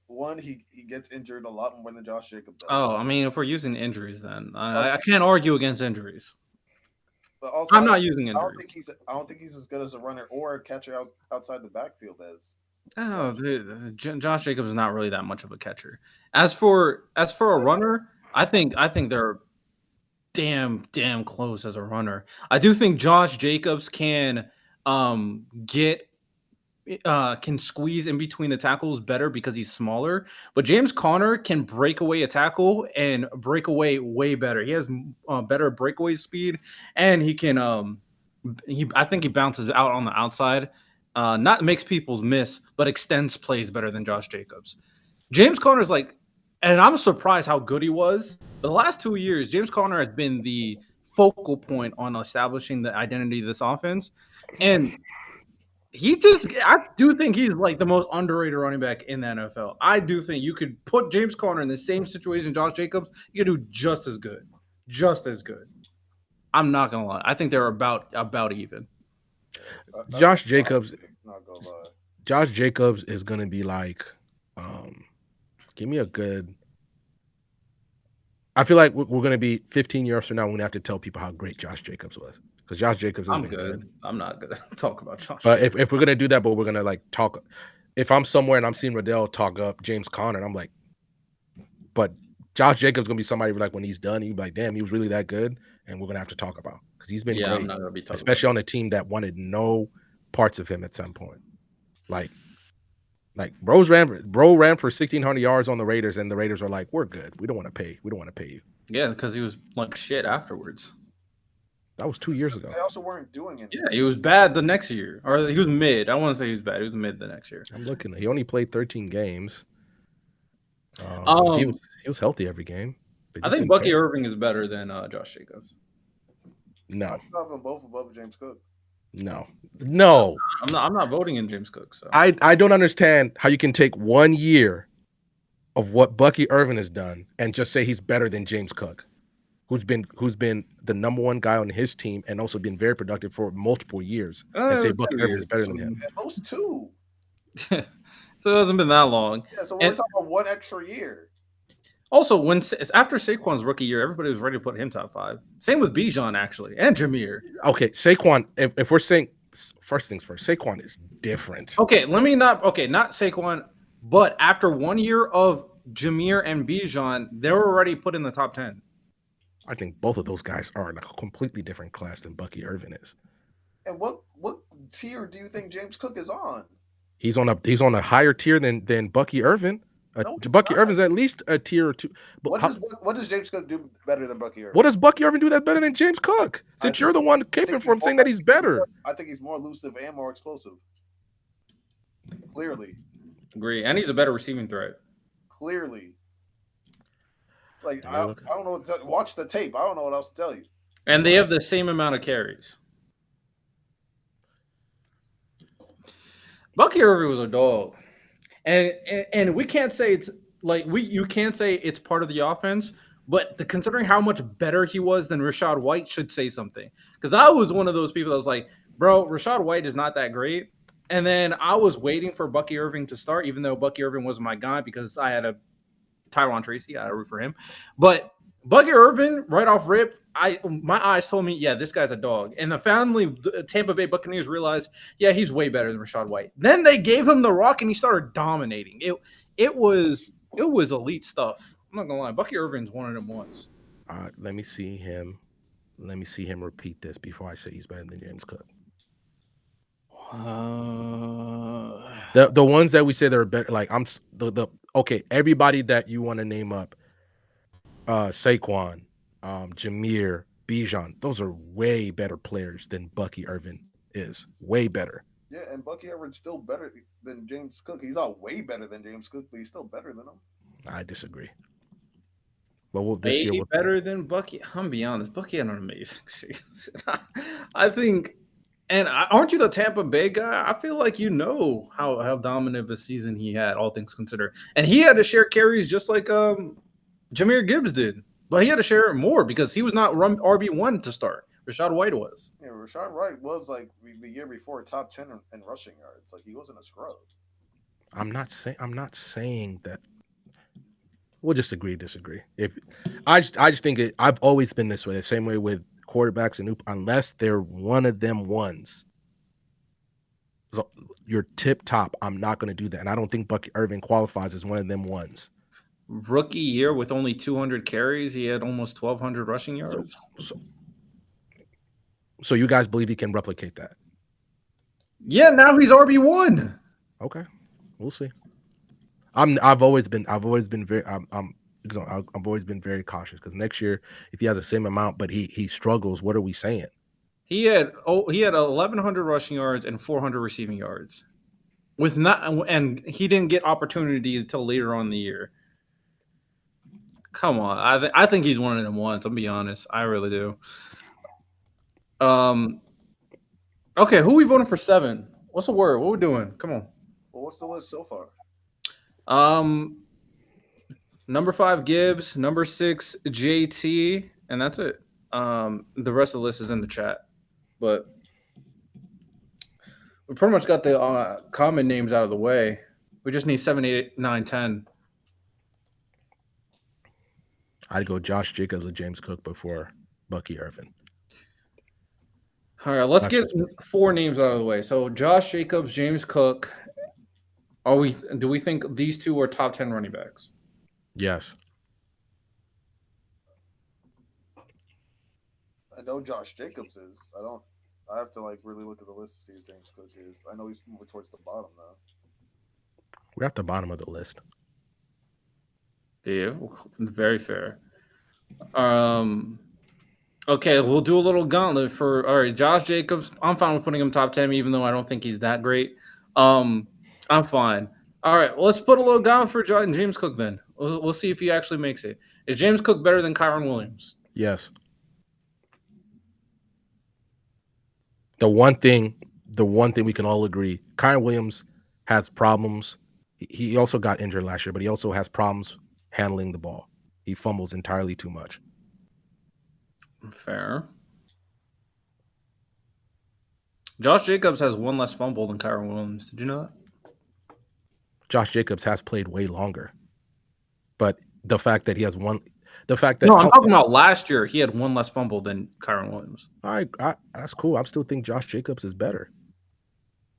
one, he gets injured a lot more than Josh Jacobs does. Oh, I mean, if we're using injuries, then I can't argue against injuries. But also, I'm not using injuries. I don't think he's as good as a runner or a catcher outside the backfield as. Oh, Josh Jacobs is not really that much of a catcher. As for a runner, I think they're damn close as a runner. I do think Josh Jacobs can squeeze in between the tackles better because he's smaller, but James Conner can break away a tackle and break away way better. He has better breakaway speed, and he can I think he bounces out on the outside, not makes people miss, but extends plays better than Josh Jacobs. James Conner's and I'm surprised how good he was. The last 2 years, James Conner has been the focal point on establishing the identity of this offense, and I do think he's like the most underrated running back in the NFL. I do think you could put James Conner in the same situation, Josh Jacobs, you could do just as good. Just as good. I'm not gonna lie. I think they're about even. Josh Jacobs. Not gonna lie. Josh Jacobs is gonna be like, give me a good. I feel like we're gonna be 15 years from now. We're gonna have to tell people how great Josh Jacobs was because Josh Jacobs has been good. I'm not gonna talk about Josh. But if we're gonna do that, but we're gonna like talk. If I'm somewhere and I'm seeing Riddell talk up James Conner, and I'm like, but Josh Jacobs gonna be somebody like when he's done, he'd be like, damn, he was really that good, and we're gonna have to talk about because he's been great, I'm not gonna be talking especially on a team that wanted no parts of him at some point. Like Bro ran for 1,600 yards on the Raiders, and the Raiders are like, we're good. We don't want to pay you. Yeah, because he was like shit afterwards. That was 2 years ago. They also weren't doing anything. Yeah, he was bad the next year, or he was mid. I want to say he was bad. He was mid the next year. I'm looking. He only played 13 games. He was healthy every game. I think Bucky Irving is better than Josh Jacobs. No, I have them both above James Cook. No. I'm not voting in James Cook. So I don't understand how you can take 1 year of what Bucky Irving has done and just say he's better than James Cook, who's been the number one guy on his team and also been very productive for multiple years, and say Bucky Irving is better than him. At most 2. So it hasn't been that long. Yeah, so we're talking about 1 extra year. Also, after Saquon's rookie year, everybody was ready to put him top 5. Same with Bijan, actually, and Jahmyr. Okay, Saquon, if we're saying first things first, Saquon is different. Okay, not Saquon, but after 1 year of Jahmyr and Bijan, they were already put in the top 10. I think both of those guys are in a completely different class than Bucky Irving is. And what tier do you think James Cook is on? He's on a higher tier than Bucky Irving. Bucky Irving's at least a tier or 2. But what does James Cook do better than Bucky Irving? What does Bucky Irving do that's better than James Cook? Since you're the one caping for him saying that he's better. I think he's more elusive and more explosive. Clearly. Agree. And he's a better receiving threat. Clearly. Like, I don't know. Watch the tape. I don't know what else to tell you. And they have the same amount of carries. Bucky Irving was a dog. And we can't say it's like you can't say it's part of the offense, but considering how much better he was than Rachaad White should say something. Because I was one of those people that was like, bro, Rachaad White is not that great. And then I was waiting for Bucky Irving to start, even though Bucky Irving wasn't my guy because I had a Tyron Tracy. I had to root for him. But Bucky Irving, right off rip, my eyes told me, yeah, this guy's a dog. And the Tampa Bay Buccaneers realized, yeah, he's way better than Rachaad White. Then they gave him the rock and he started dominating. It was elite stuff. I'm not gonna lie. Bucky Irving's one of them ones. Let me see him repeat this before I say he's better than James Cook. The ones that we say that are better, like okay, everybody that you want to name up, Saquon, Jahmyr, Bijan, those are way better players than Bucky Irving is. Way better. Yeah, and Bucky Irving's still better than James Cook. He's not way better than James Cook, but he's still better than him. I disagree. But better than Bucky. I'm gonna be honest. Bucky had an amazing season. I think. And aren't you the Tampa Bay guy? I feel like you know how dominant of a season he had, all things considered. And he had to share carries just like Jahmyr Gibbs did. But he had to share it more because he was not RB1 to start. Rachaad White was. Yeah, Rachaad White was like the year before top 10 in rushing yards. Like he wasn't a scrub. I'm not saying that. We'll just disagree. If I just think I've always been this way. The same way with quarterbacks and unless they're one of them ones. So you're tip top. I'm not going to do that, and I don't think Bucky Irving qualifies as one of them ones. Rookie year with only 200 carries, he had almost 1,200 rushing yards. So you guys believe he can replicate that? Yeah, now he's RB1. Okay, we'll see. I've always been very cautious because next year, if he has the same amount but he struggles, what are we saying? He had 1,100 rushing yards and 400 receiving yards, and he didn't get opportunity until later on in the year. Come on, I think he's one of them ones. I'll be honest, I really do. Okay, who we voting for 7? What's the word? What we doing? Come on. Well, what's the list so far? Number 5 Gibbs, number 6 JT, and that's it. The rest of the list is in the chat, but we pretty much got the common names out of the way. We just need 7, 8, 9, 10. I'd go Josh Jacobs or James Cook before Bucky Irvin. All right, let's get 4 names out of the way. So Josh Jacobs, James Cook. Do we think these two are top 10 running backs? Yes. I know Josh Jacobs is. I have to really look at the list to see if James Cook is. I know he's moving towards the bottom now. We're at the bottom of the list. Very fair. Okay, we'll do a little gauntlet for all right, Josh Jacobs. I'm fine with putting him top 10, even though I don't think he's that great. I'm fine. All right, well, let's put a little gauntlet for James Cook then. We'll see if he actually makes it. Is James Cook better than Kyron Williams? Yes. The one thing we can all agree, Kyron Williams has problems. He also got injured last year, but he also has problems handling the ball. He fumbles entirely too much. Fair. Josh Jacobs has 1 less fumble than Kyron Williams. Did you know that? Josh Jacobs has played way longer. But the fact that he has one – I'm talking about last year. He had 1 less fumble than Kyron Williams. That's cool. I still think Josh Jacobs is better.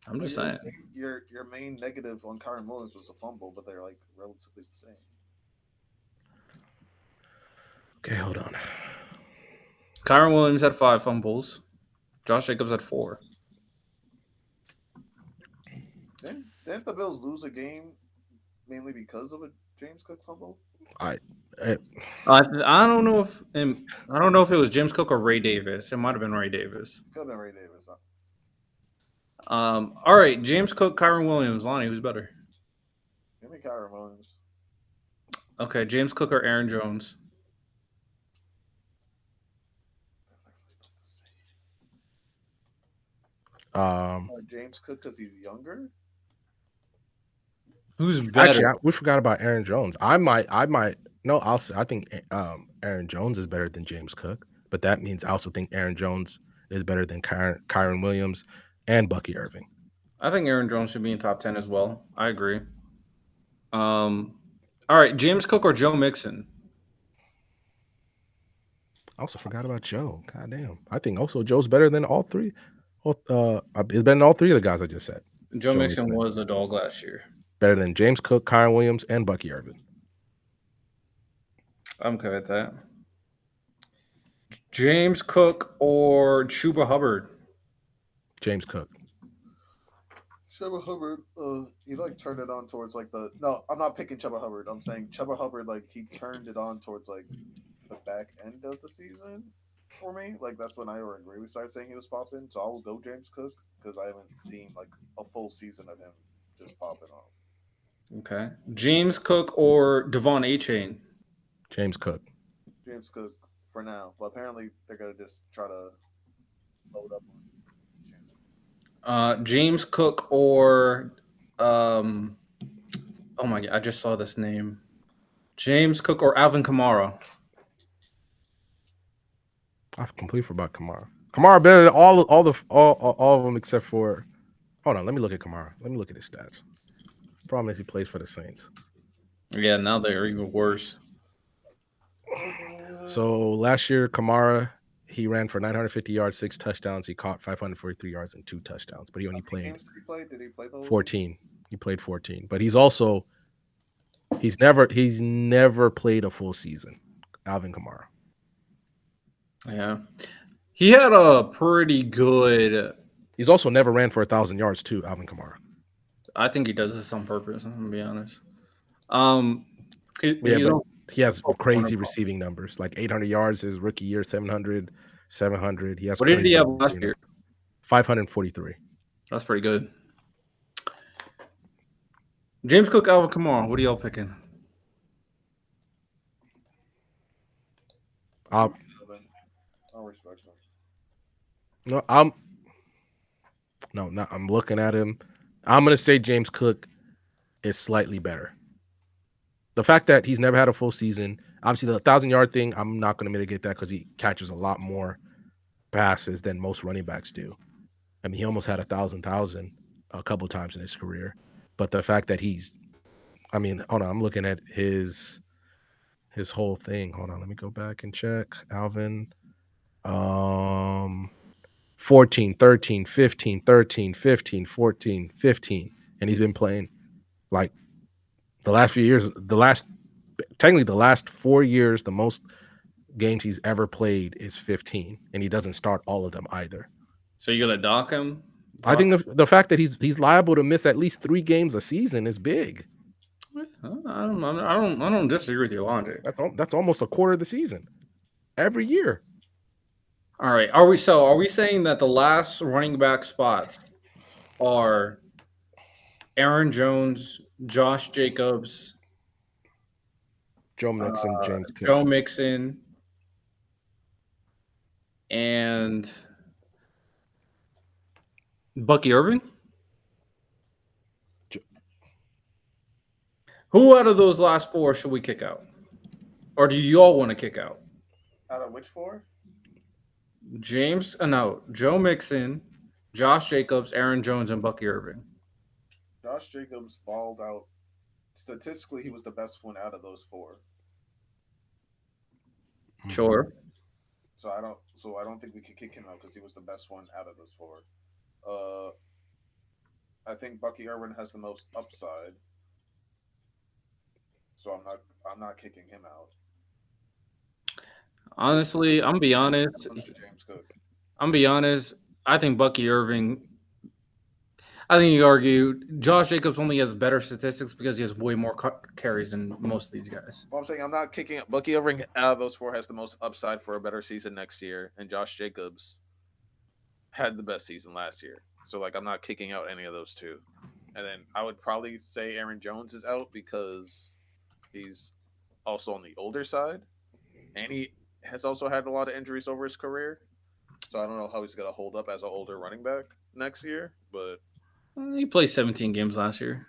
I'm just saying. Your main negative on Kyron Williams was a fumble, but they're relatively the same. Okay, hold on. Kyron Williams had 5 fumbles. Josh Jacobs had 4. Didn't the Bills lose a game mainly because of a James Cook fumble? I don't know if it was James Cook or Ray Davis. It might have been Ray Davis. Could have been Ray Davis. All right, James Cook, Kyron Williams. Lonnie, who's better? Give me Kyron Williams. Okay, James Cook or Aaron Jones? James Cook because he's younger. Who's better? Actually, we forgot about Aaron Jones. I think Aaron Jones is better than James Cook, but that means I also think Aaron Jones is better than Kyron Williams and Bucky Irving. I think Aaron Jones should be in top 10 as well. I agree. All right, James Cook or Joe Mixon? I also forgot about Joe. God damn. I think also Joe's better than all three. Is better than all 3 of the guys I just said. Joe Mixon was a dog last year. Better than James Cook, Kyron Williams, and Bucky Irving. I'm okay with that. James Cook or Chuba Hubbard? James Cook. Chuba Hubbard, he turned it on towards no, I'm not picking Chuba Hubbard. I'm saying Chuba Hubbard, he turned it on towards the back end of the season for me. That's when I really started saying he was popping. So I will go James Cook because I haven't seen a full season of him just popping off. Okay. James Cook or Devon A-Chain? James Cook. James Cook for now. But apparently they're going to just try to load up. James Cook or oh my God, I just saw this name. James Cook or Alvin Kamara? I completely forgot Kamara. Kamara better than all of them except for. Hold on, let me look at Kamara. Let me look at his stats. Problem is he plays for the Saints. Yeah, now they're even worse. So last year, Kamara, he ran for 950 yards, 6 touchdowns. He caught 543 yards and 2 touchdowns. But he only played. Games did he play? Did he play those? 14. He played 14. But he's never played a full season. Alvin Kamara. Yeah, he had a pretty good. He's also never ran for 1,000 yards too. Alvin Kamara. I think he does this on purpose. I'm gonna be honest. He has crazy receiving numbers, 800 yards his rookie year, 700. He has. What did he have last year? 543. That's pretty good. James Cook, Alvin Kamara. What are y'all picking? I'll respect him. No, I'm looking at him. I'm gonna say James Cook is slightly better. The fact that he's never had a full season, obviously the 1,000-yard thing, I'm not gonna mitigate that because he catches a lot more passes than most running backs do. I mean, he almost had 1,000 a couple times in his career. But the fact that hold on, I'm looking at his whole thing. Hold on, let me go back and check. Alvin, 14, 13, 15, 13, 15, 14, 15. And he's been playing like the last few years, technically the last 4 years, the most games he's ever played is 15. And he doesn't start all of them either. So you're gonna dock him? I think the fact that he's liable to miss at least 3 games a season is big. I don't disagree with your logic. That's almost a quarter of the season every year. All right. Are we saying that the last running back spots are Aaron Jones, Josh Jacobs, Joe Mixon, James Cook. Joe Mixon, and Bucky Irving? Who out of those last 4 should we kick out? Or do you all want to kick out? Out of which 4? Joe Mixon, Josh Jacobs, Aaron Jones, and Bucky Irving. Josh Jacobs balled out. Statistically, he was the best one out of those 4. Sure. So I don't think we could kick him out because he was the best one out of those 4. I think Bucky Irvin has the most upside. So I'm not kicking him out. Honestly, I'm be honest. James Cook. I'm be honest. I think Bucky Irving. I think you argue Josh Jacobs only has better statistics because he has way more carries than most of these guys. Well, I'm saying I'm not kicking up. Bucky Irving out of those 4 has the most upside for a better season next year, and Josh Jacobs had the best season last year. So I'm not kicking out any of those 2. And then I would probably say Aaron Jones is out because he's also on the older side, and he has also had a lot of injuries over his career. So I don't know how he's going to hold up as an older running back next year. But he played 17 games last year.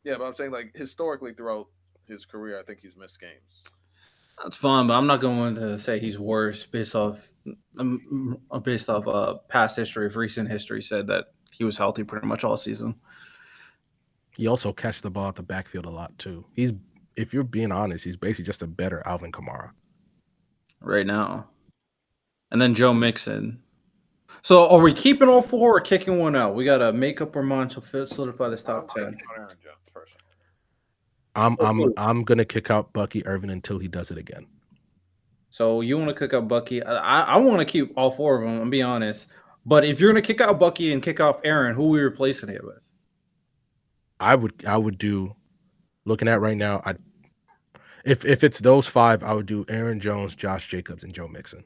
Yeah, but I'm saying historically throughout his career, I think he's missed games. That's fine, but I'm not going to say he's worse based off past history. If recent history said that he was healthy pretty much all season. He also catches the ball at the backfield a lot too. If you're being honest, he's basically just a better Alvin Kamara right now. And then Joe Mixon. So are we keeping all 4 or kicking one out? We gotta make up our mind to solidify this top 10. Aaron Jones, personally. I'm gonna kick out Bucky Irvin until he does it again. So you want to kick out Bucky? I want to keep all 4 of them. I'm be honest. But if you're gonna kick out Bucky and kick off Aaron, who are we replacing it with? I would do. Looking at right now, if it's those 5, I would do Aaron Jones, Josh Jacobs, and Joe Mixon,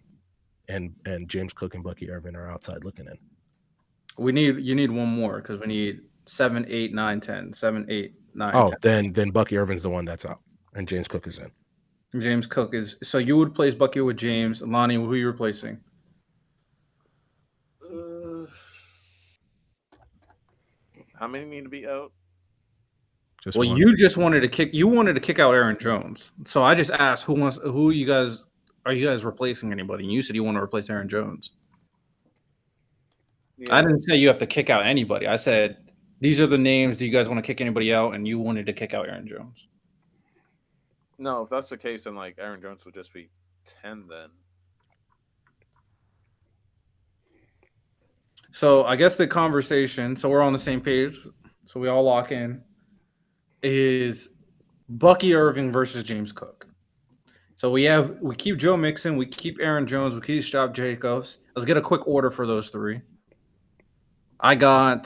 and James Cook and Bucky Irvin are outside looking in. You need one more because we need 7, 8, 9, 10. 7, 8, 9. Oh, 10. then Bucky Irvin's the one that's out, and James Cook is in. James Cook is. So you would replace Bucky with James. Lonnie, who are you replacing? How many need to be out? You just wanted to kick. You wanted to kick out Aaron Jones. So I just asked who you guys are you guys replacing anybody? And you said you want to replace Aaron Jones. Yeah. I didn't say you have to kick out anybody. I said these are the names. Do you guys want to kick anybody out? And you wanted to kick out Aaron Jones. No, if that's the case, then Aaron Jones would just be 10 then. So I guess the conversation. So we're on the same page. So we all lock in. Is Bucky Irving versus James Cook. So we keep Joe Mixon, we keep Aaron Jones, we keep Josh Jacobs. Let's get a quick order for those 3. I'll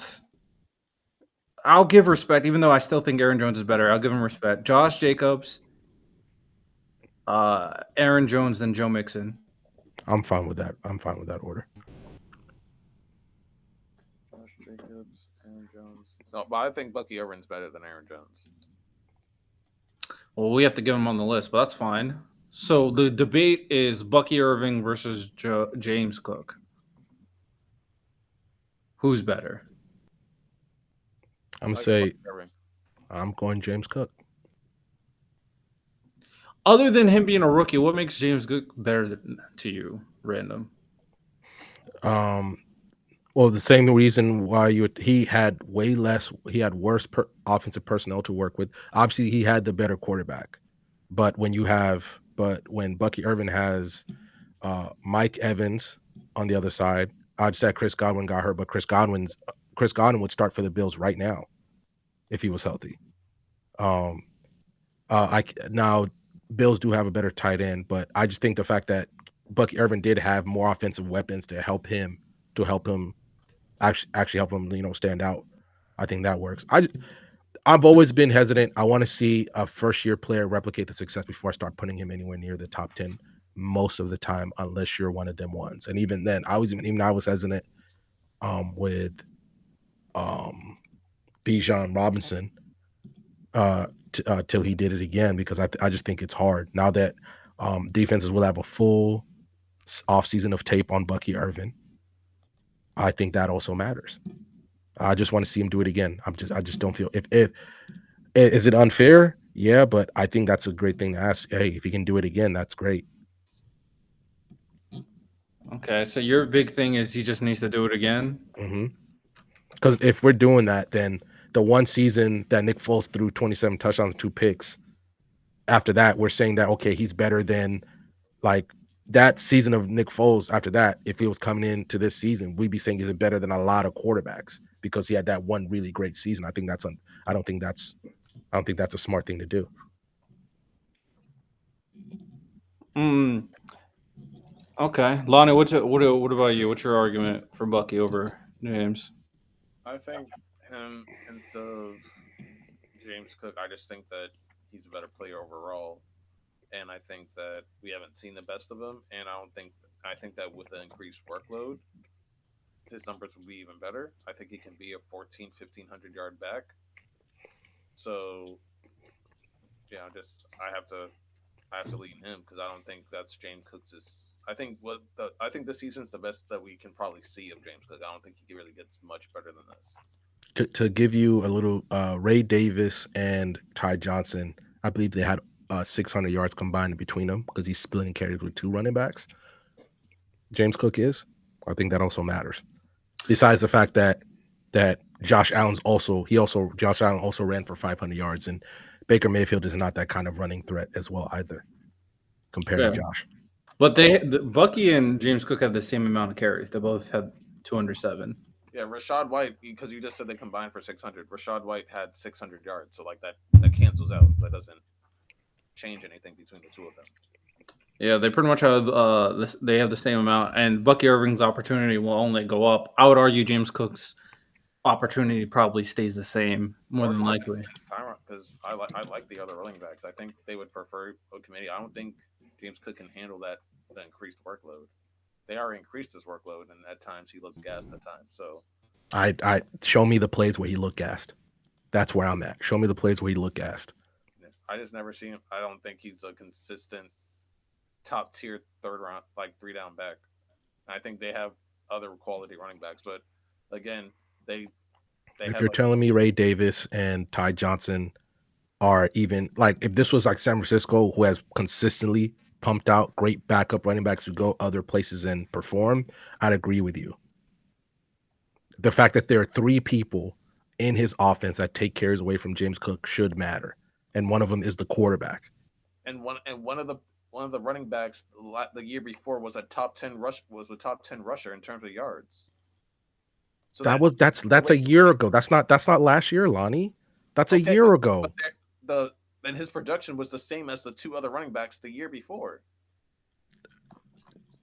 give respect, even though I still think Aaron Jones is better. I'll give him respect. Josh Jacobs, Aaron Jones, then Joe Mixon. I'm fine with that. Order. Josh Jacobs, Aaron Jones. No, but I think Bucky Irvin's better than Aaron Jones. Well, we have to give him on the list, but that's fine. So the debate is Bucky Irving versus James Cook. Who's better? I'm gonna Like say Bucky Irving. I'm going James Cook. Other than him being a rookie, what makes James Cook better to you? Random. Well, the same reason why he had worse offensive personnel to work with. Obviously, he had the better quarterback, but when Bucky Irvin has Mike Evans on the other side, I'd say Chris Godwin got hurt, but Chris Godwin would start for the Bills right now if he was healthy. Now Bills do have a better tight end, but I just think the fact that Bucky Irvin did have more offensive weapons to help him actually help him, stand out. I think that works. I've always been hesitant. I want to see a first year player replicate the success before I start putting him anywhere near the top 10 most of the time, unless you're one of them ones. And even then, I was hesitant with Bijan Robinson till he did it again, because I just think it's hard now that defenses will have a full offseason of tape on Bucky Irvin. I think that also matters. I just want to see him do it again. I just don't feel if is it unfair? Yeah, but I think that's a great thing to ask. Hey, if he can do it again, that's great. Okay, so your big thing is he just needs to do it again. Because if we're doing that, then the one season that Nick Foles threw 27 touchdowns, 2 picks, after that, we're saying that, okay, he's better than like that season of Nick Foles. After that, if he was coming into this season, we'd be saying he's better than a lot of quarterbacks because he had that one really great season. I don't think that's a smart thing to do. Okay, Lonnie, what about you? What's your argument for Bucky over James? I think him instead of James Cook, I just think that he's a better player overall, and I think that we haven't seen the best of him. And I think that with the increased workload, his numbers will be even better. I think he can be a 1,500 yard back. So, yeah, I have to lean him because I don't think that's James Cook's. I think this season's the best that we can probably see of James Cook. I don't think he really gets much better than this. To give you a little, Ray Davis and Ty Johnson, I believe they had 600 yards combined between them because he's splitting carries with 2 running backs. James Cook is. I think that also matters. Besides the fact that Josh Allen also ran for 500 yards, and Baker Mayfield is not that kind of running threat as well either, compared to Josh. But Bucky and James Cook have the same amount of carries. They both had 207. Yeah, Rachaad White, because you just said they combined for 600. Rachaad White had 600 yards, so like that cancels out. That doesn't change anything between the two of them. Yeah, they pretty much have they have the same amount, and Bucky Irving's opportunity will only go up. I would argue James Cook's opportunity probably stays the same, more than likely. Because I like the other running backs. I think they would prefer a committee. I don't think James Cook can handle the increased workload. They already increased his workload, and at times he looked gassed at times. So, I show me the plays where he looked gassed. That's where I'm at. Show me the plays where he looked gassed. I just never see him. I don't think he's a consistent top tier 3rd round, like 3 down back. I think they have other quality running backs, but again, they if you're telling me Ray Davis and Ty Johnson are even, like, if this was like San Francisco, who has consistently pumped out great backup running backs who go other places and perform, I'd agree with you. The fact that there are 3 people in his offense that take carries away from James Cook should matter, and one of them is the quarterback. And one of the running backs the year before was a top 10 rusher in terms of yards. So that's a year ago. That's not last year, Lonnie. That's a year ago. And his production was the same as the 2 other running backs the year before.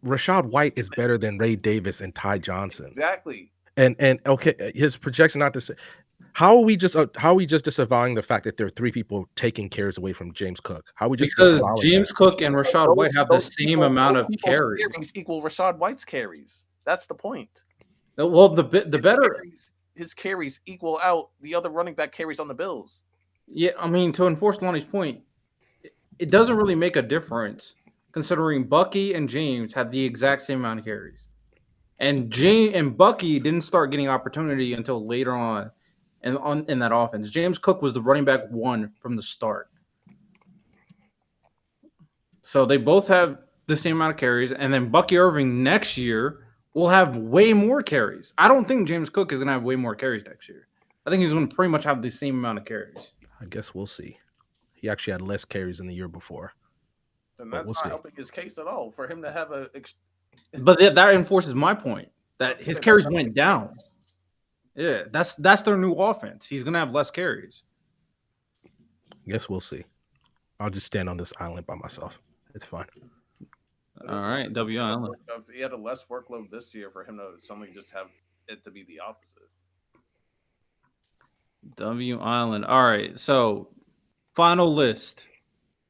Rachaad White is better than Ray Davis and Ty Johnson. Exactly. And okay, his projection not to say. How are we just disavowing the fact that there are 3 people taking carries away from James Cook? How are we just because James Cook and Rachaad White have the same amount of carries. Equal Rachaad White's carries. That's the point. Well, the better his carries equal out the other running back carries on the Bills. Yeah, I mean, to enforce Lonnie's point, it doesn't really make a difference considering Bucky and James had the exact same amount of carries. And Bucky didn't start getting opportunity until later on in that offense. James Cook was the running back one from the start. So they both have the same amount of carries, and then Bucky Irving next year will have way more carries. I don't think James Cook is going to have way more carries next year. I think he's going to pretty much have the same amount of carries. I guess we'll see. He actually had less carries than the year before. And that's not helping his case at all for him to have a. But that enforces my point that his carries went down. Yeah, that's their new offense. He's going to have less carries. I guess we'll see. I'll just stand on this island by myself. It's fine. All right, W Island. He had a less workload this year for him to suddenly just have it to be the opposite. W Island. All right, so final list.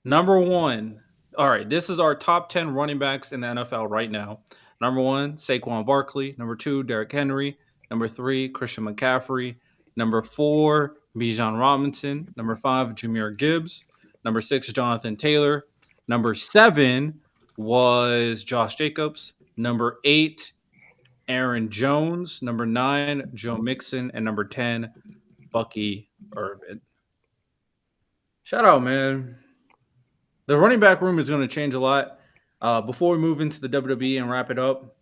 Number 1. All right, this is our top 10 running backs in the NFL right now. Number 1, Saquon Barkley. Number 2, Derrick Henry. Number 3, Christian McCaffrey. Number 4, Bijan Robinson. Number 5, Jahmyr Gibbs. Number 6, Jonathan Taylor. Number 7 was Josh Jacobs. Number 8, Aaron Jones. Number 9, Joe Mixon. And number 10, Bucky Irving. Shout out, man. The running back room is going to change a lot. Before we move into the WWE and wrap it up,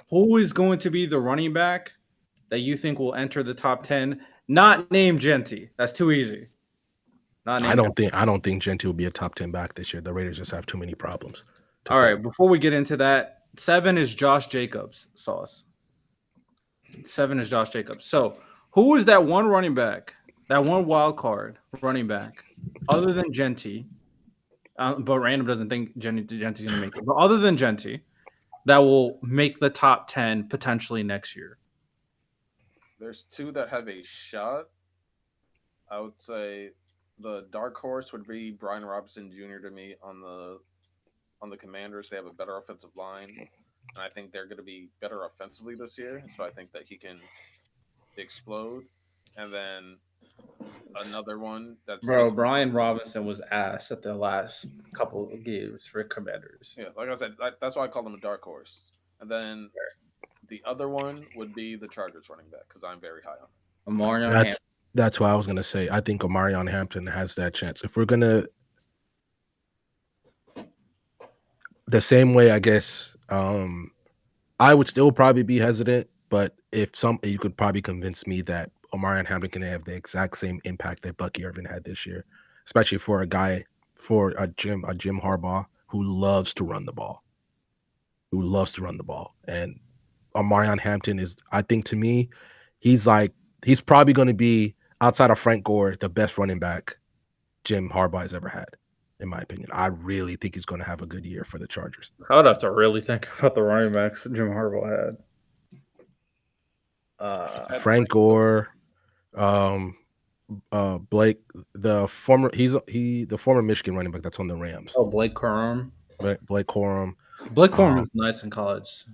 who is going to be the running back that you think will enter the top 10? Not named Genty. That's too easy. I don't think Genty will be a top 10 back this year. The Raiders just have too many problems. All right, before we get into that, 7 is Josh Jacobs, Sauce. 7 is Josh Jacobs. So, who is that one running back, that one wild card running back, other than Genty? But Random doesn't think Genty's going to make it. But other than Genty, that will make the top 10 potentially next year. There's 2 that have a shot. I would say the dark horse would be Brian Robinson Jr. to me on the Commanders. They have a better offensive line, and I think they're going to be better offensively this year. So I think that he can explode. And then another one that's Brian Robinson was ass at the last couple of games for Commanders. Yeah, like I said, that's why I call him a dark horse. And then the other one would be the Chargers running back because I'm very high on him. Omarion Hampton. That's what I was gonna say. I think Omarion Hampton has that chance. If we're gonna the same way, I guess I would still probably be hesitant, but if you could probably convince me that Omarion Hampton can have the exact same impact that Bucky Irving had this year, especially for a Jim Harbaugh who loves to run the ball. And Omarion Hampton is, I think to me, he's probably going to be, outside of Frank Gore, the best running back Jim Harbaugh has ever had, in my opinion. I really think he's going to have a good year for the Chargers. I would have to really think about the running backs Jim Harbaugh had. Frank Gore, Blake, the former Michigan running back that's on the Rams. Oh, Blake Corum. Blake Corum. Blake Corum was nice in college.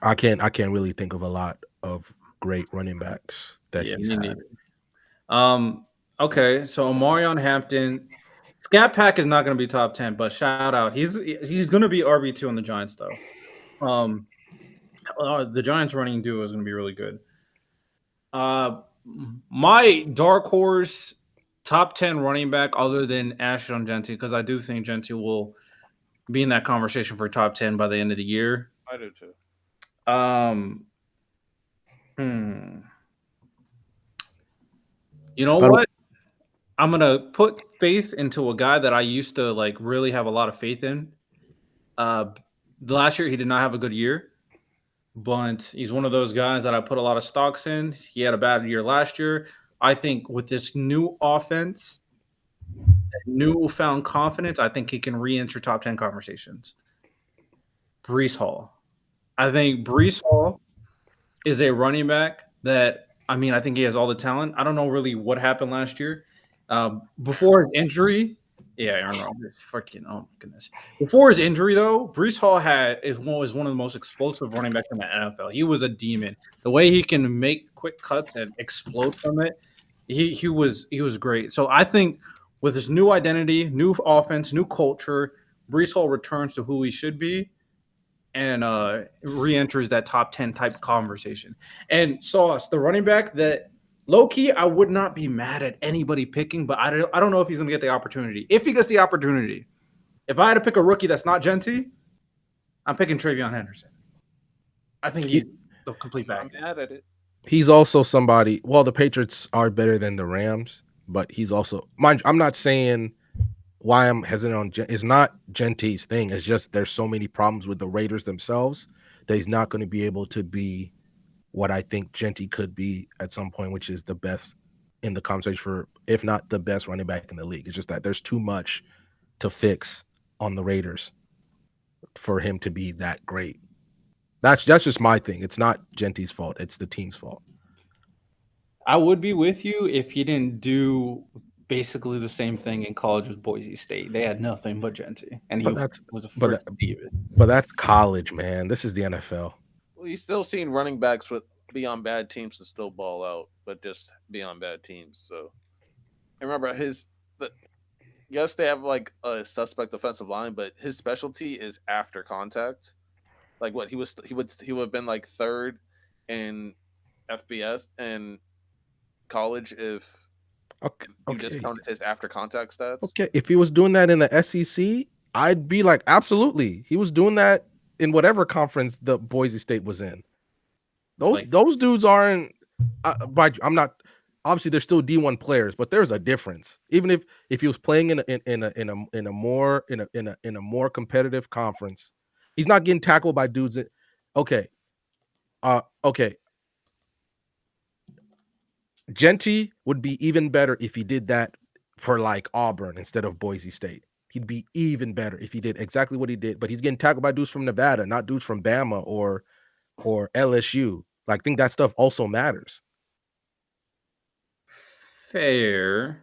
I can't really think of a lot of great running backs that he's had. Neither. Okay, so Omarion Hampton, Scat Pack is not going to be top 10, but shout out, he's going to be RB2 on the Giants though. The Giants running duo is going to be really good. My dark horse top 10 running back other than Ashton Genty, because I do think Genty will be in that conversation for top 10 by the end of the year. I do too. You know what? I'm going to put faith into a guy that I used to really have a lot of faith in. Last year, he did not have a good year, but he's one of those guys that I put a lot of stocks in. He had a bad year last year. I think with this new offense, newfound confidence, I think he can re-enter top 10 conversations. Breece Hall. I think Breece Hall is a running back that, I think he has all the talent. I don't know really what happened last year. Before his injury, oh my goodness. Before his injury, though, Breece Hall was one of the most explosive running backs in the NFL. He was a demon. The way he can make quick cuts and explode from it, he was great. So I think with his new identity, new offense, new culture, Breece Hall returns to who he should be. and re-enters that top 10 type conversation. And Sauce, the running back that low key, I would not be mad at anybody picking, but I don't know if he's going to get the opportunity. If he gets the opportunity, if I had to pick a rookie that's not Genty, I'm picking Travion Henderson. I think he's the complete I'm bag. mad at it. He's also somebody. Well, the Patriots are better than the Rams, but he's also. Mind, I'm not saying why I'm hesitant on. It's not Genty's thing. It's just there's so many problems with the Raiders themselves that he's not going to be able to be what I think Genty could be at some point, which is the best in the conversation for, if not the best running back in the league. It's just that there's too much to fix on the Raiders for him to be that great. That's just my thing. It's not Genty's fault. It's the team's fault. I would be with you if he didn't do basically the same thing in college with Boise State. They had nothing but Genty, and he was a first David. But that's college, man. This is the NFL. Well, you've still seen running backs be on bad teams and still ball out, but just be on bad teams. So, and remember yes, they have like a suspect offensive line, but his specialty is after contact. Like what he would have been like third in FBS and college if you discounted his after contact stats. Okay, if he was doing that in the SEC, I'd be like, absolutely. He was doing that in whatever conference the Boise State was in. Those dudes aren't. I'm not. Obviously, they're still D1 players, but there's a difference. Even if he was playing in a more competitive conference, he's not getting tackled by dudes. Okay. Genty would be even better if he did that for like Auburn instead of Boise State. He'd be even better if he did exactly what he did. But he's getting tackled by dudes from Nevada, not dudes from Bama or LSU. Like, I think that stuff also matters. Fair.